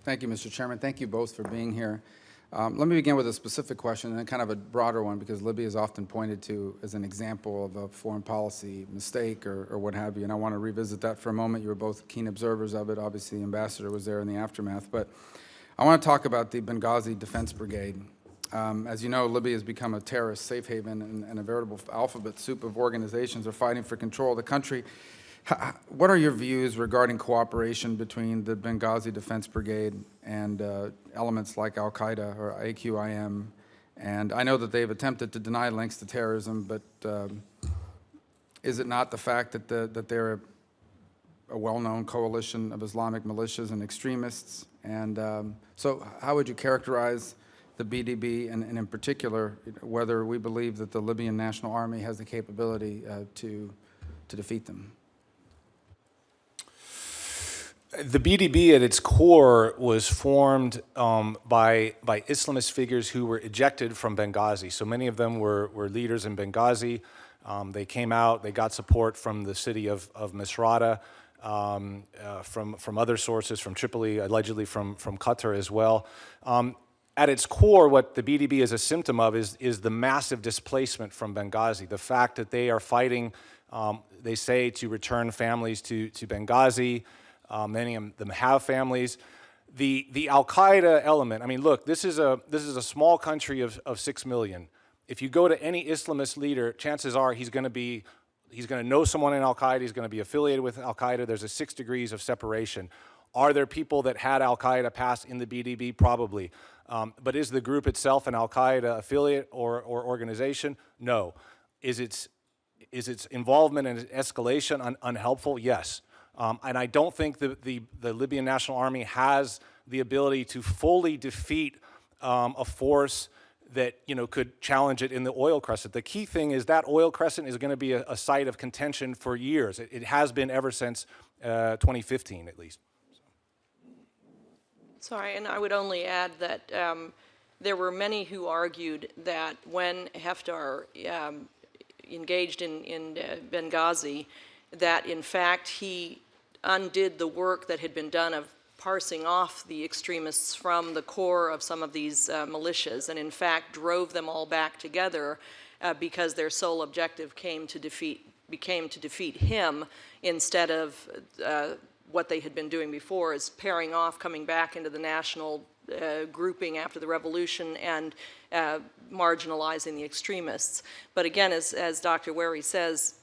Thank you, Mr. Chairman. Thank you both for being here. Let me begin with a specific question and then kind of a broader one, because Libya is often pointed to as an example of a foreign policy mistake or what have you, and I want to revisit that for a moment. You were both keen observers of it. Obviously, the ambassador was there in the aftermath. But I want to talk about the Benghazi Defense Brigade. As you know, Libya has become a terrorist safe haven, and a veritable alphabet soup of organizations are fighting for control of the country. What are your views regarding cooperation between the Benghazi Defense Brigade and elements like Al-Qaeda or AQIM? And I know that they've attempted to deny links to terrorism, but is it not the fact that they're a well-known coalition of Islamic militias and extremists? And so how would you characterize the BDB, and in particular, whether we believe that the Libyan National Army has the capability to defeat them? The BDB at its core was formed by Islamist figures who were ejected from Benghazi. So many of them were leaders in Benghazi. They came out, they got support from the city of Misrata, from other sources, from Tripoli, allegedly from Qatar as well. At its core, what the BDB is a symptom of is the massive displacement from Benghazi. The fact that they are fighting, they say, to return families to Benghazi. Many of them have families. The Al-Qaeda element, I mean, look, this is a small country of 6 million. If you go to any Islamist leader, chances are he's going to know someone in Al-Qaeda, he's going to be affiliated with Al-Qaeda. There's a 6 degrees of separation. Are there people that had Al-Qaeda past in the BDB? Probably. But is the group itself an Al-Qaeda affiliate or organization? No. Is its involvement and escalation unhelpful? Yes. And I don't think the Libyan National Army has the ability to fully defeat a force that could challenge it in the oil crescent. The key thing is that oil crescent is going to be a site of contention for years. It has been ever since 2015, at least. Sorry, and I would only add that there were many who argued that when Haftar engaged in Benghazi, that in fact he undid the work that had been done of parsing off the extremists from the core of some of these militias, and in fact drove them all back together because their sole objective became to defeat him instead of what they had been doing before, is pairing off, coming back into the national grouping after the revolution and marginalizing the extremists. But again, as Dr. Wary says,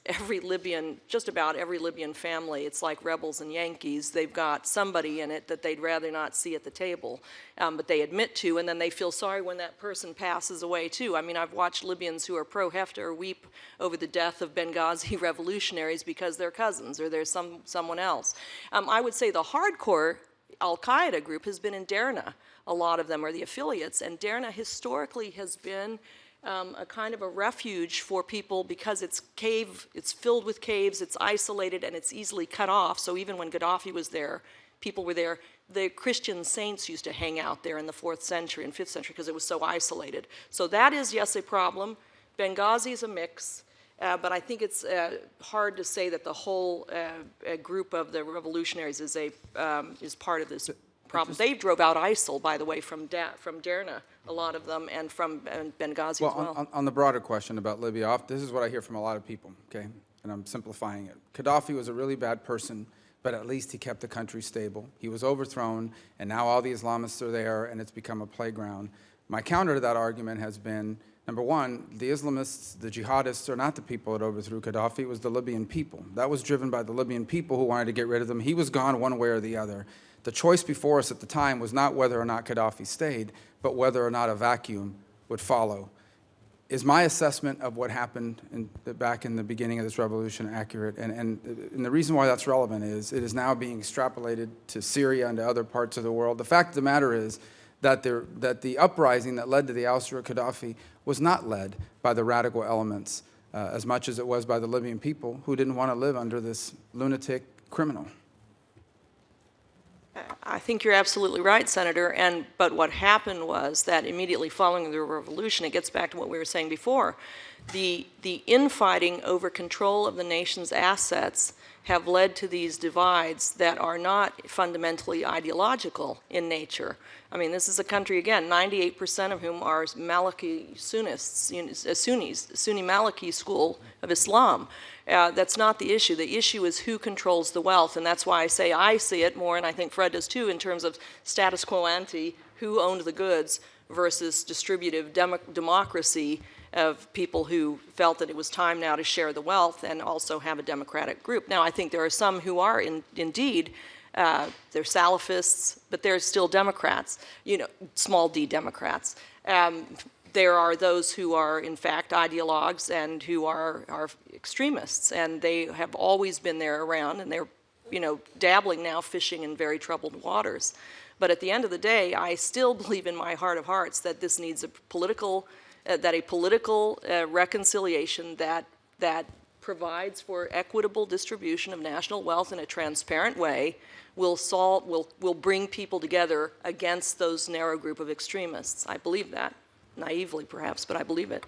just about every Libyan family, it's like rebels and Yankees. They've got somebody in it that they'd rather not see at the table, but they admit to, and then they feel sorry when that person passes away too. I mean, I've watched Libyans who are pro-Haftar weep over the death of Benghazi revolutionaries because they're cousins or there's someone else. I would say the hardcore Al-Qaeda group has been in Derna. A lot of them are the affiliates, and Derna historically has been a kind of a refuge for people because it's filled with caves, it's isolated, and it's easily cut off. So even when Gaddafi was there, people were there. The Christian saints used to hang out there in the 4th century and 5th century because it was so isolated. So that is, yes, a problem. Benghazi is a mix. But I think it's hard to say that the whole group of the revolutionaries is part of this problem. They drove out ISIL, by the way, from Derna, a lot of them, and from Benghazi as well. On the broader question about Libya, this is what I hear from a lot of people, okay? And I'm simplifying it. Gaddafi was a really bad person, but at least he kept the country stable. He was overthrown, and now all the Islamists are there, and it's become a playground. My counter to that argument has been, number one, the Islamists, the jihadists, are not the people that overthrew Gaddafi. It was the Libyan people. That was driven by the Libyan people who wanted to get rid of him. He was gone one way or the other. The choice before us at the time was not whether or not Gaddafi stayed, but whether or not a vacuum would follow. Is my assessment of what happened back in the beginning of this revolution accurate? And the reason why that's relevant is it is now being extrapolated to Syria and to other parts of the world. The fact of the matter is that the uprising that led to the ouster of Gaddafi was not led by the radical elements as much as it was by the Libyan people who didn't want to live under this lunatic criminal. I think you're absolutely right, Senator. But what happened was that immediately following the revolution, it gets back to what we were saying before, the infighting over control of the nation's assets have led to these divides that are not fundamentally ideological in nature. I mean, this is a country, again, 98% of whom are Maliki Sunnis, Sunnis, Sunni Maliki school of Islam. That's not the issue. The issue is who controls the wealth, and that's why I see it more, and I think Fred does too, in terms of status quo ante, who owned the goods versus distributive democracy of people who felt that it was time now to share the wealth and also have a democratic group. Now, I think there are some who are indeed, they're Salafists, but they're still Democrats, small d Democrats. There are those who are, in fact, ideologues and who are extremists, and they have always been there around, and they're, dabbling now, fishing in very troubled waters. But at the end of the day, I still believe in my heart of hearts that this needs a political reconciliation that provides for equitable distribution of national wealth in a transparent way will bring people together against those narrow group of extremists. I believe that. Naively, perhaps, but I believe it.